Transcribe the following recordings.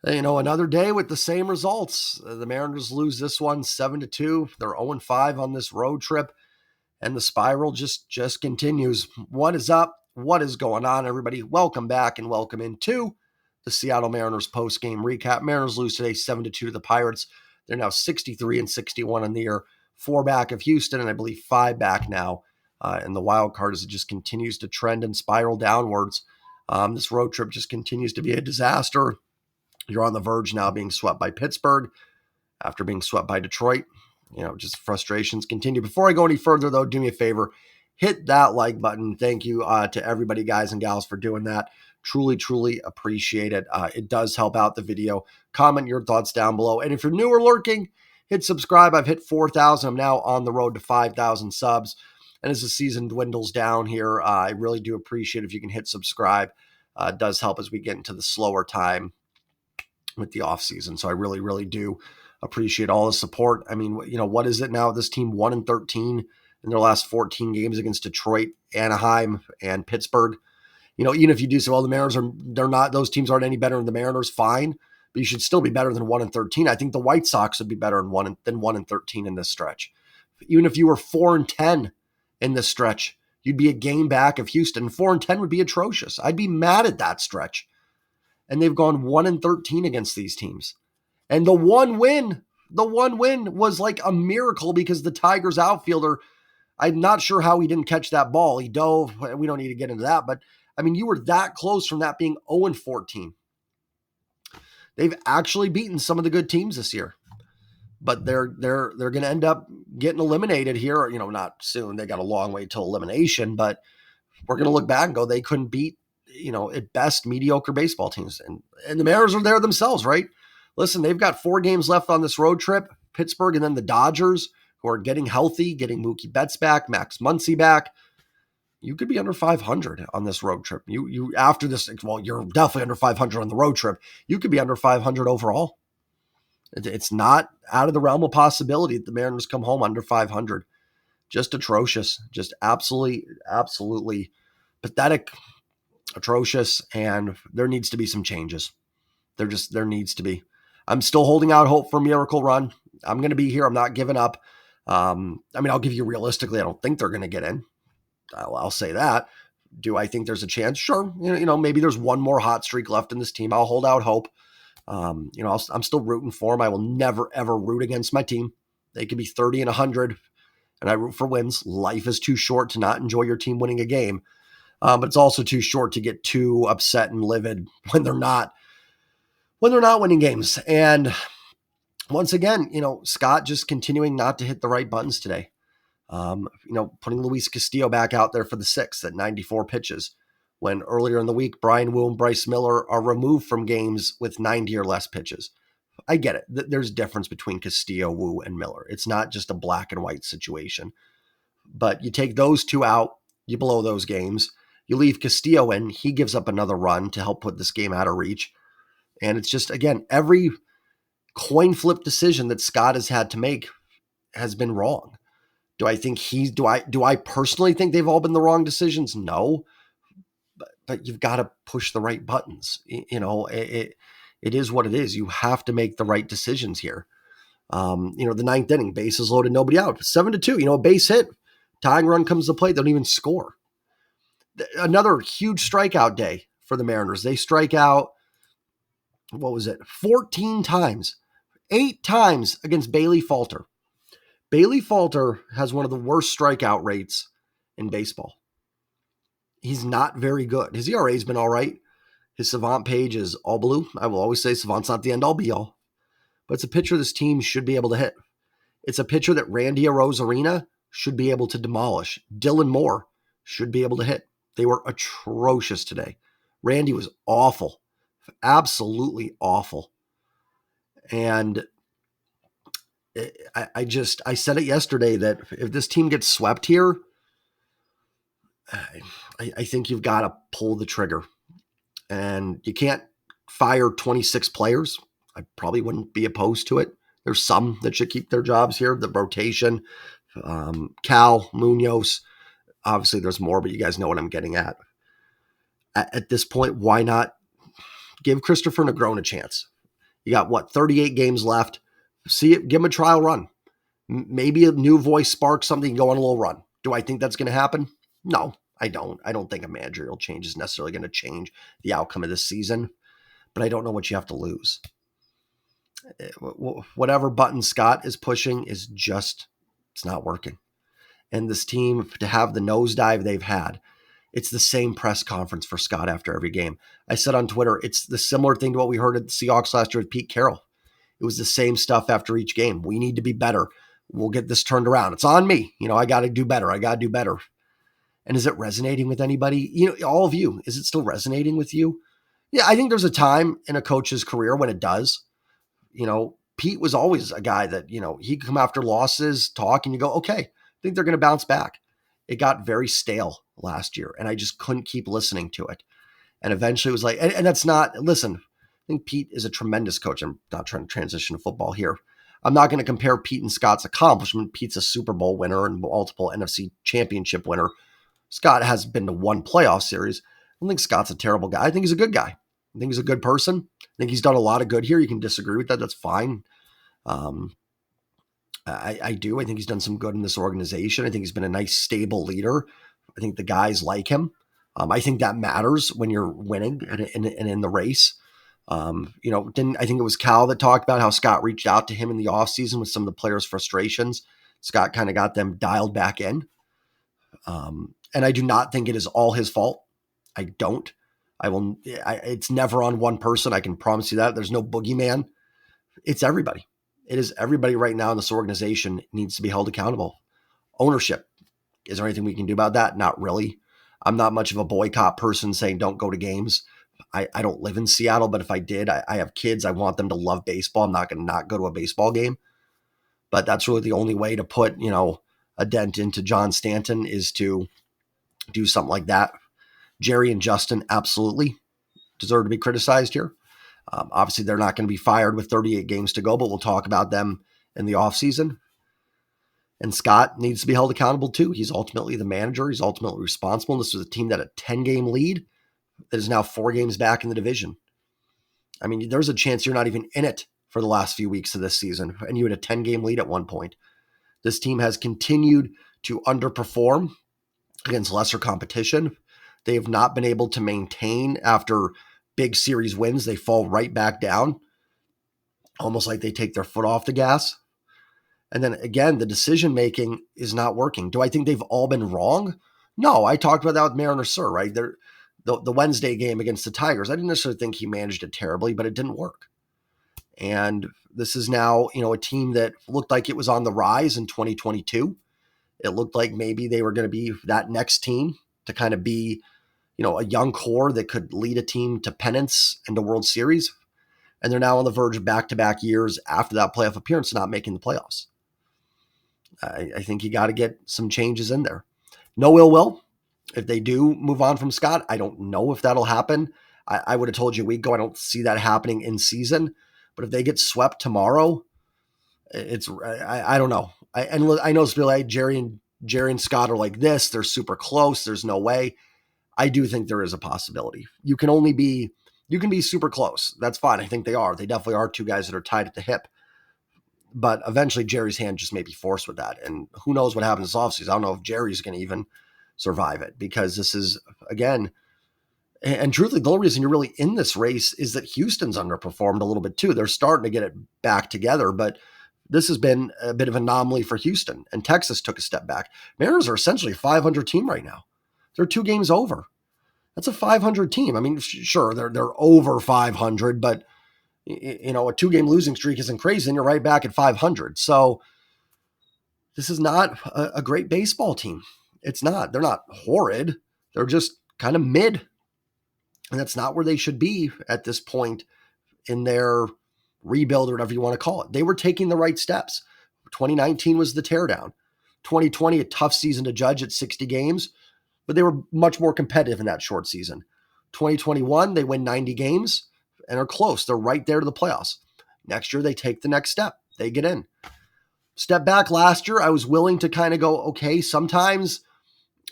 Another day with the same results. The Mariners lose this one 7-2. They're 0-5 on this road trip, and the spiral just continues. What is up? What is going on, everybody? Welcome back and welcome into the Seattle Mariners post-game recap. Mariners lose today 7-2 to the Pirates. They're now 63-61 in the year, 4 back of Houston, and I believe 5 back now. And the wild card as it just continues to trend and spiral downwards. This road trip just continues to be a disaster. You're on the verge now being swept by Pittsburgh after being swept by Detroit. Just frustrations continue. Before I go any further, though, do me a favor. Hit that like button. Thank you to everybody, guys and gals, for doing that. Truly, truly appreciate it. It does help out the video. Comment your thoughts down below. And if you're new or lurking, hit subscribe. I've hit 4,000. I'm now on the road to 5,000 subs. And as the season dwindles down here, I really do appreciate if you can hit subscribe. It does help as we get into the slower time with the offseason. So I really, really do appreciate all the support. I mean, what is it now? This team 1-13 in their last 14 games against Detroit, Anaheim, and Pittsburgh. Even if you do say, well, the Mariners those teams aren't any better than the Mariners, fine, but you should still be better than 1-13. I think the White Sox would be better than 1-13 in this stretch. Even if you were 4-10 in this stretch, you'd be a game back of Houston. 4-10 would be atrocious. I'd be mad at that stretch. And they've gone 1-13 against these teams. And the one win was like a miracle because the Tigers outfielder, I'm not sure how he didn't catch that ball. He dove. We don't need to get into that. But, I mean, you were that close from that being 0-14. They've actually beaten some of the good teams this year. But they're going to end up getting eliminated here. Not soon. They got a long way till elimination. But we're going to look back and go, they couldn't beat, at best, mediocre baseball teams. And the Mariners are there themselves, right? Listen, they've got 4 games left on this road trip. Pittsburgh and then the Dodgers, who are getting healthy, getting Mookie Betts back, Max Muncy back. You could be under 500 on this road trip. You after this, well, you're definitely under 500 on the road trip. You could be under 500 overall. It's not out of the realm of possibility that the Mariners come home under 500. Just atrocious. Just absolutely pathetic, atrocious, and there needs to be some changes. There needs to be. I'm still holding out hope for a miracle run. I'm going to be here. I'm not giving up. I'll give you realistically, I don't think they're going to get in. I'll say that. Do I think there's a chance? Sure. Maybe there's one more hot streak left in this team. I'll hold out hope. I'm still rooting for them. I will never, ever root against my team. They could be 30-100, and I root for wins. Life is too short to not enjoy your team winning a game. But it's also too short to get too upset and livid when they're not winning games. And once again, Scott just continuing not to hit the right buttons today. Putting Luis Castillo back out there for the 6th at 94 pitches, when earlier in the week, Brian Wu and Bryce Miller are removed from games with 90 or less pitches. I get it. There's a difference between Castillo, Wu, and Miller. It's not just a black and white situation. But you take those 2 out, you blow those games. You leave Castillo in, he gives up another run to help put this game out of reach. And it's just, again, every coin flip decision that Scott has had to make has been wrong. Do I personally think they've all been the wrong decisions? No. But you've got to push the right buttons. It is what it is. You have to make the right decisions here. The 9th inning, bases loaded, nobody out. 7-2, a base hit. Tying run comes to plate, they don't even score. Another huge strikeout day for the Mariners. They strike out, 14 times. 8 times against Bailey Falter. Bailey Falter has one of the worst strikeout rates in baseball. He's not very good. His ERA has been all right. His Savant page is all blue. I will always say Savant's not the end-all be-all. But it's a pitcher this team should be able to hit. It's a pitcher that Randy Arozarena should be able to demolish. Dylan Moore should be able to hit. They were atrocious today. Randy was awful. Absolutely awful. And I said it yesterday that if this team gets swept here, I think you've got to pull the trigger. And you can't fire 26 players. I probably wouldn't be opposed to it. There's some that should keep their jobs here. The rotation, Cal, Munoz. Obviously, there's more, but you guys know what I'm getting at. At this point, why not give Christopher Negron a chance? You got what, 38 games left. See it, give him a trial run. Maybe a new voice sparks something, go on a little run. Do I think that's going to happen? No, I don't. I don't think a managerial change is necessarily going to change the outcome of this season, but I don't know what you have to lose. Whatever button Scott is pushing is just, it's not working. And this team, to have the nosedive they've had, it's the same press conference for Scott after every game. I said on Twitter, it's the similar thing to what we heard at the Seahawks last year with Pete Carroll. It was the same stuff after each game. We need to be better. We'll get this turned around. It's on me. I got to do better. I got to do better. And is it resonating with anybody? All of you, is it still resonating with you? Yeah, I think there's a time in a coach's career when it does. Pete was always a guy that, he'd come after losses, talk, and you go, okay, I think they're going to bounce back. It got very stale last year, and I just couldn't keep listening to it. And eventually it was like, and that's not, listen, I think Pete is a tremendous coach. I'm not trying to transition to football here. I'm not going to compare Pete and Scott's accomplishment. Pete's a Super Bowl winner and multiple NFC championship winner. Scott has been to one playoff series. I don't think Scott's a terrible guy. I think he's a good guy. I think he's a good person. I think he's done a lot of good here. You can disagree with that. That's fine. I do. I think he's done some good in this organization. I think he's been a nice, stable leader. I think the guys like him. I think that matters when you're winning and in the race. I think it was Cal that talked about how Scott reached out to him in the offseason with some of the players' frustrations. Scott kind of got them dialed back in. And I do not think it is all his fault. I don't. It's never on one person. I can promise you that. There's no boogeyman. It's everybody. It is everybody right now in this organization needs to be held accountable. Ownership. Is there anything we can do about that? Not really. I'm not much of a boycott person saying don't go to games. I don't live in Seattle, but if I did, I have kids. I want them to love baseball. I'm not going to not go to a baseball game. But that's really the only way to put, a dent into John Stanton is to do something like that. Jerry and Justin absolutely deserve to be criticized here. Obviously, they're not going to be fired with 38 games to go, but we'll talk about them in the offseason. And Scott needs to be held accountable too. He's ultimately the manager. He's ultimately responsible. This was a team that had a 10-game lead that is now 4 games back in the division. I mean, there's a chance you're not even in it for the last few weeks of this season, and you had a 10-game lead at one point. This team has continued to underperform against lesser competition. They have not been able to maintain after big series wins. They fall right back down, almost like they take their foot off the gas. And then again, the decision-making is not working. Do I think they've all been wrong? No, I talked about that with Mariner Sir, right? The Wednesday game against the Tigers, I didn't necessarily think he managed it terribly, but it didn't work. And this is now, a team that looked like it was on the rise in 2022. It looked like maybe they were going to be that next team to kind of be, a young core that could lead a team to pennants and to World Series. And they're now on the verge of back-to-back years after that playoff appearance, not making the playoffs. I think you got to get some changes in there. No ill will. If they do move on from Scott, I don't know if that'll happen. I would have told you a week ago, I don't see that happening in season. But if they get swept tomorrow, I don't know. I know it's like Jerry and Scott are like this. They're super close. There's no way. I do think there is a possibility. You can be super close. That's fine. I think they are. They definitely are two guys that are tied at the hip. But eventually Jerry's hand just may be forced with that. And who knows what happens this offseason. I don't know if Jerry's going to even survive it, because this is, again, and truthfully, the only reason you're really in this race is that Houston's underperformed a little bit too. They're starting to get it back together, but this has been a bit of an anomaly for Houston, and Texas took a step back. Mariners are essentially a 500 team right now. They're 2 games over. That's a 500 team. I mean, sure, they're over 500, but a 2-game losing streak isn't crazy, and you're right back at 500. So this is not a great baseball team. It's not. They're not horrid. They're just kind of mid. And that's not where they should be at this point in their rebuild, or whatever you want to call it. They were taking the right steps. 2019 was the teardown. 2020, a tough season to judge at 60 games, but they were much more competitive in that short season. 2021, they win 90 games and are close. They're right there to the playoffs. Next year, they take the next step. They get in. Step back last year, I was willing to kind of go, okay, sometimes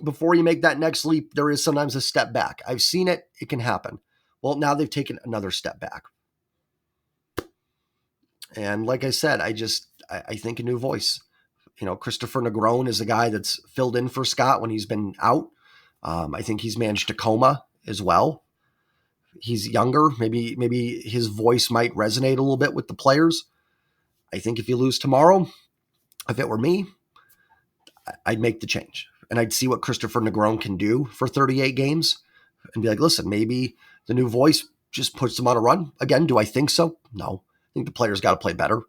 before you make that next leap, there is sometimes a step back. I've seen it. It can happen. Well, now they've taken another step back. And like I said, I think a new voice. Christopher Negron is a guy that's filled in for Scott when he's been out. I think he's managed Tacoma as well. He's younger. Maybe his voice might resonate a little bit with the players. I think if you lose tomorrow, if it were me, I'd make the change. And I'd see what Christopher Negron can do for 38 games and be like, listen, maybe the new voice just puts them on a run. Again, do I think so? No. I think the players got to play better.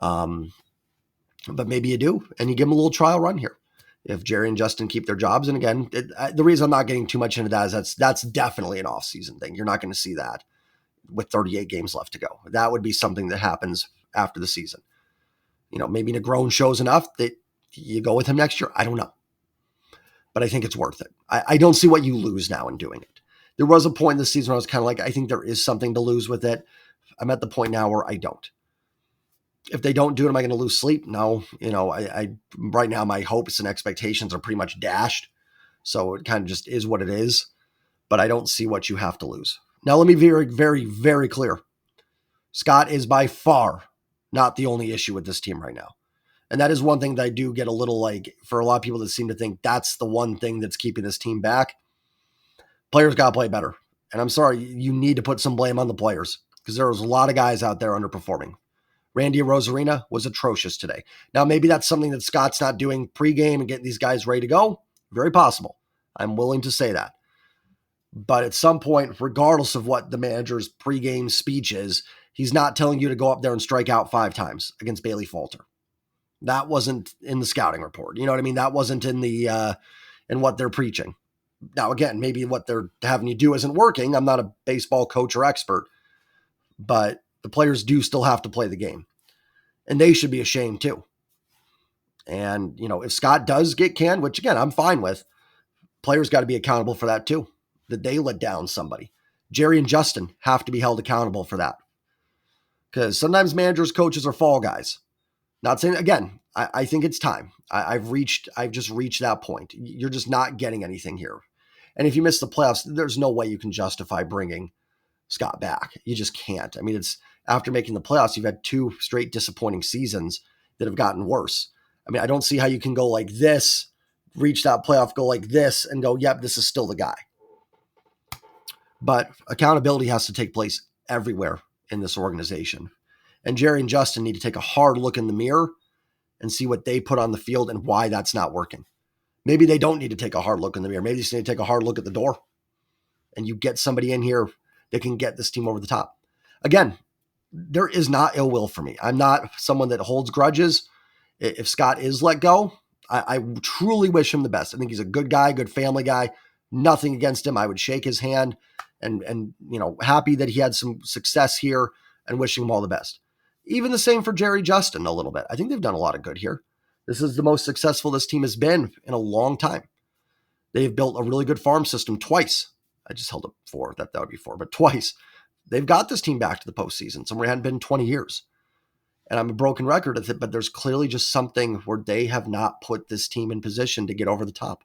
But maybe you do, and you give them a little trial run here. If Jerry and Justin keep their jobs, and again, the reason I'm not getting too much into that is that's definitely an off-season thing. You're not going to see that with 38 games left to go. That would be something that happens after the season. Maybe Negron shows enough that you go with him next year. I don't know. But I think it's worth it. I don't see what you lose now in doing it. There was a point in the season where I was kind of like, I think there is something to lose with it. I'm at the point now where I don't. If they don't do it, am I going to lose sleep? No. I right now my hopes and expectations are pretty much dashed. So it kind of just is what it is. But I don't see what you have to lose. Now, let me be very, very, very clear. Scott is by far not the only issue with this team right now. And that is one thing that I do get a little like, for a lot of people that seem to think that's the one thing that's keeping this team back. Players got to play better. And I'm sorry, you need to put some blame on the players because there was a lot of guys out there underperforming. Randy Rosarina was atrocious today. Now, maybe that's something that Scott's not doing pregame and getting these guys ready to go. Very possible. I'm willing to say that. But at some point, regardless of what the manager's pregame speech is, he's not telling you to go up there and strike out 5 times against Bailey Falter. That wasn't in the scouting report. You know what I mean? That wasn't in the in what they're preaching. Now, again, maybe what they're having you do isn't working. I'm not a baseball coach or expert, but the players do still have to play the game. And they should be ashamed too. And, if Scott does get canned, which again, I'm fine with, players got to be accountable for that too, that they let down somebody. Jerry and Justin have to be held accountable for that. Because sometimes managers, coaches are fall guys. Not saying, again, I think it's time. I've just reached that point. You're just not getting anything here. And if you miss the playoffs, there's no way you can justify bringing Scott back. You just can't. I mean, it's after making the playoffs, you've had 2 straight disappointing seasons that have gotten worse. I mean, I don't see how you can go like this, reach that playoff, go like this, and go, yep, this is still the guy. But accountability has to take place everywhere in this organization. And Jerry and Justin need to take a hard look in the mirror and see what they put on the field and why that's not working. Maybe they don't need to take a hard look in the mirror. Maybe they just need to take a hard look at the door. And you get somebody in here that can get this team over the top. Again, there is not ill will for me. I'm not someone that holds grudges. If Scott is let go, I truly wish him the best. I think he's a good guy, good family guy. Nothing against him. I would shake his hand and happy that he had some success here and wishing him all the best. Even the same for Jerry Justin a little bit. I think they've done a lot of good here. This is the most successful this team has been in a long time. They've built a really good farm system twice. I just held up 4. That would be 4, but twice. They've got this team back to the postseason, somewhere it hadn't been 20 years. And I'm a broken record with it, but there's clearly just something where they have not put this team in position to get over the top.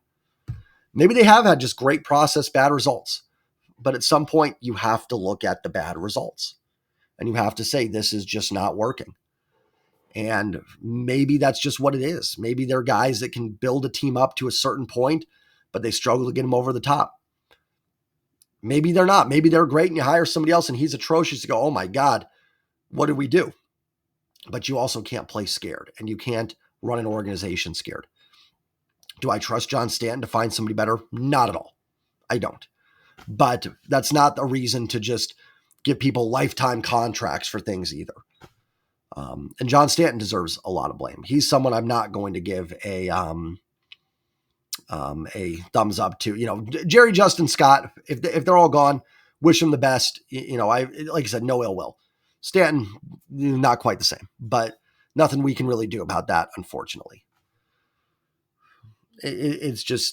Maybe they have had just great process, bad results. But at some point, you have to look at the bad results. And you have to say, this is just not working. And maybe that's just what it is. Maybe they're guys that can build a team up to a certain point, but they struggle to get them over the top. Maybe they're not. Maybe they're great and you hire somebody else and he's atrocious. You go, oh my God, what did we do? But you also can't play scared and you can't run an organization scared. Do I trust John Stanton to find somebody better? Not at all. I don't. But that's not a reason to just give people lifetime contracts for things either. And John Stanton deserves a lot of blame. He's someone I'm not going to give a thumbs up to. Jerry, Justin, Scott, if they're all gone, wish them the best. Like I said, no ill will. Stanton, not quite the same, but nothing we can really do about that, unfortunately. It's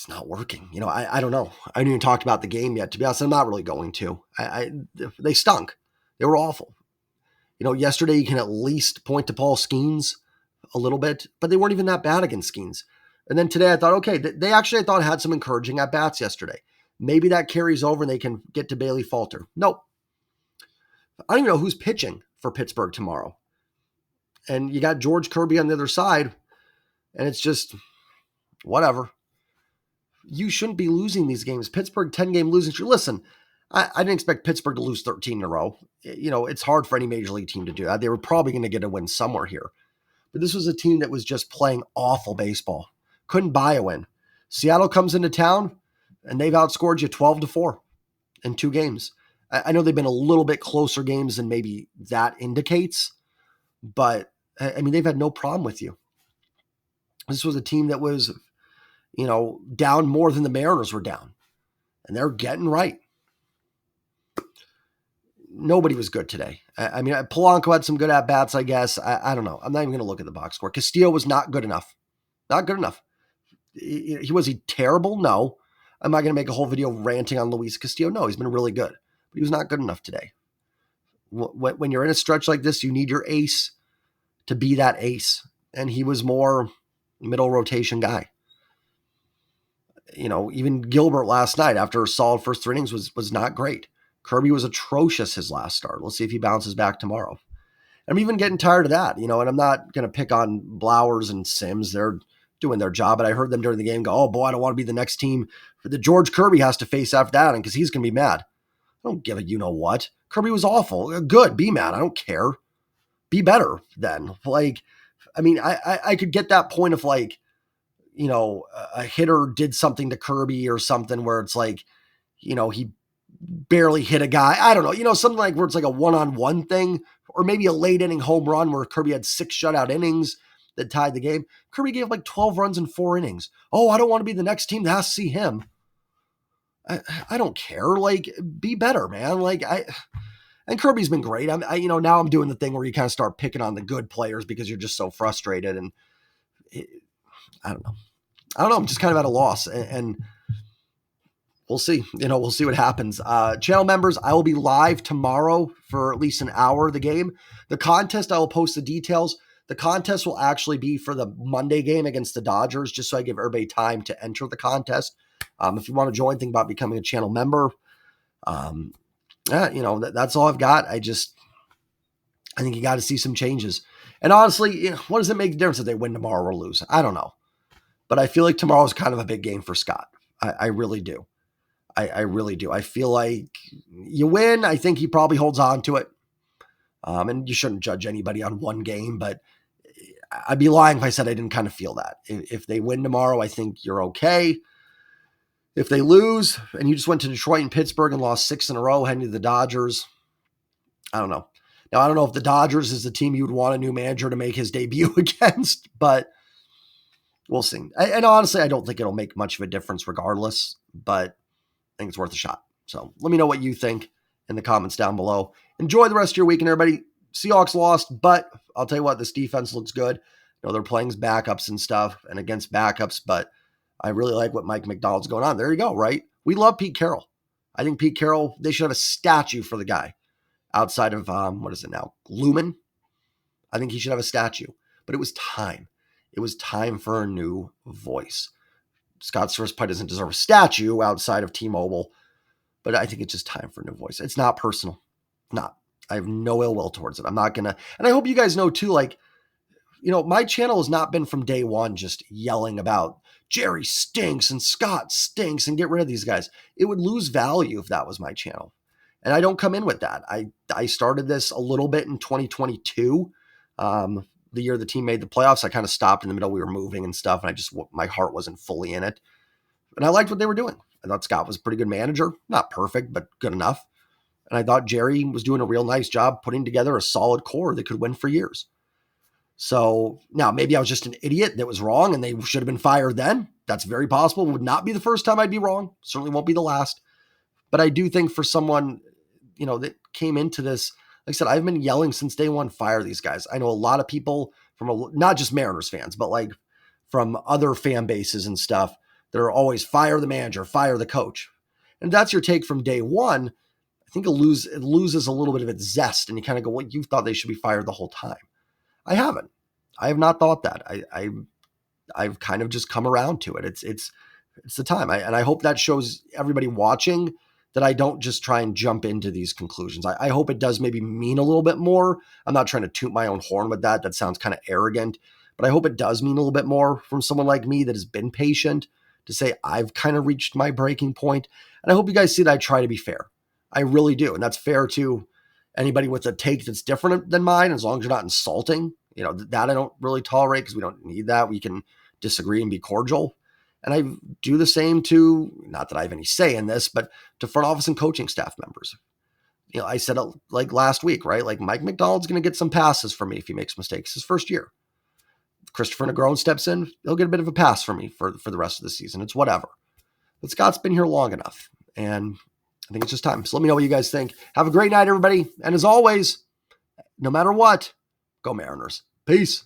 not working. I don't know. I haven't even talked about the game yet. To be honest, I'm not really going to. They stunk. They were awful. Yesterday you can at least point to Paul Skeens a little bit, but they weren't even that bad against Skeens. And then today I thought, okay, they actually, I thought, had some encouraging at-bats yesterday. Maybe that carries over and they can get to Bailey Falter. Nope. I don't even know who's pitching for Pittsburgh tomorrow. And you got George Kirby on the other side, and it's just whatever. You shouldn't be losing these games. Pittsburgh 10-game losing streak. Listen, I didn't expect Pittsburgh to lose 13 in a row. It's hard for any major league team to do that. They were probably going to get a win somewhere here. But this was a team that was just playing awful baseball. Couldn't buy a win. Seattle comes into town, and they've outscored you 12-4 in 2 games. I know they've been a little bit closer games than maybe that indicates, but I mean, they've had no problem with you. This was a team that was, down more than the Mariners were down, and they're getting right. Nobody was good today. I mean, Polanco had some good at-bats, I guess. I don't know. I'm not even going to look at the box score. Castillo was not good enough. Not good enough. Was he terrible? No. I'm not going to make a whole video ranting on Luis Castillo. No, he's been really good. But he was not good enough today. When you're in a stretch like this, you need your ace to be that ace. And he was more middle rotation guy. Even Gilbert last night after a solid first 3 innings was not great. Kirby was atrocious his last start. Let's see if he bounces back tomorrow. I'm even getting tired of that, and I'm not going to pick on Blowers and Sims. They're doing their job, but I heard them during the game go, oh boy, I don't want to be the next team that George Kirby has to face after that, because he's going to be mad. I don't give a you-know-what. Kirby was awful. Good, be mad. I don't care. Be better then. I could get that point of a hitter did something to Kirby or something where it's he barely hit a guy. I don't know, something like where it's like a one-on-one thing, or maybe a late inning home run where Kirby had 6 shutout innings that tied the game. Kirby gave 12 runs in 4 innings. Oh, I don't want to be the next team that has to see him. I don't care. Be better, man. And Kirby's been great. Now I'm doing the thing where you kind of start picking on the good players because you're just so frustrated. And I don't know. I'm just kind of at a loss, and we'll see. We'll see what happens. Channel members, I will be live tomorrow for at least an hour of the game. The contest, I will post the details. The contest will actually be for the Monday game against the Dodgers, just so I give everybody time to enter the contest. If you want to join, think about becoming a channel member. That's all I've got. I think you got to see some changes. And honestly, what does it make a difference if they win tomorrow or lose? I don't know. But I feel like tomorrow is kind of a big game for Scott. I really do. I really do. I feel like you win. I think he probably holds on to it. And you shouldn't judge anybody on one game, but I'd be lying if I said I didn't kind of feel that. If they win tomorrow, I think you're okay. If they lose and you just went to Detroit and Pittsburgh and lost 6 in a row heading to the Dodgers, I don't know. Now, I don't know if the Dodgers is the team you would want a new manager to make his debut against, but we'll see. And honestly, I don't think it'll make much of a difference regardless, but I think it's worth a shot. So let me know what you think in the comments down below. Enjoy the rest of your weekend, everybody. Seahawks lost, but I'll tell you what, this defense looks good. They're playing backups and stuff and against backups, but I really like what Mike McDonald's going on. There you go, right? We love Pete Carroll. I think Pete Carroll, they should have a statue for the guy outside of, what is it now? Lumen? I think he should have a statue. But it was time. It was time for a new voice. Scott Servais doesn't deserve a statue outside of T-Mobile, but I think it's just time for a new voice. It's not personal. Not. I have no ill will towards it. I'm not going to, and I hope you guys know too, my channel has not been from day one just yelling about Jerry stinks and Scott stinks and get rid of these guys. It would lose value if that was my channel. And I don't come in with that. I started this a little bit in 2022, the year the team made the playoffs. I kind of stopped in the middle. We were moving and stuff, and my heart wasn't fully in it. And I liked what they were doing. I thought Scott was a pretty good manager. Not perfect, but good enough. And I thought Jerry was doing a real nice job putting together a solid core that could win for years. So now maybe I was just an idiot that was wrong and they should have been fired then. That's very possible. It would not be the first time I'd be wrong. Certainly won't be the last. But I do think for someone, that came into this, like I said, I've been yelling since day one, fire these guys. I know a lot of people from not just Mariners fans, but from other fan bases and stuff that are always fire the manager, fire the coach. And if that's your take from day one, I think it loses a little bit of its zest. And you kind of go, well, you thought they should be fired the whole time. I haven't. I have not thought that. I've kind of just come around to it. It's the time. And I hope that shows everybody watching that I don't just try and jump into these conclusions. I hope it does maybe mean a little bit more. I'm not trying to toot my own horn with that. That sounds kind of arrogant, but I hope it does mean a little bit more from someone like me that has been patient to say I've kind of reached my breaking point. And I hope you guys see that I try to be fair. I really do. And that's fair to anybody with a take that's different than mine, as long as you're not insulting. That I don't really tolerate, because we don't need that. We can disagree and be cordial. And I do the same to, not that I have any say in this, but to front office and coaching staff members. I said it like last week, right? Like Mike McDonald's going to get some passes from me if he makes mistakes his first year. If Christopher Negron steps in, he'll get a bit of a pass from me for the rest of the season. It's whatever. But Scott's been here long enough, and I think it's just time. So let me know what you guys think. Have a great night, everybody. And as always, no matter what, go Mariners. Peace.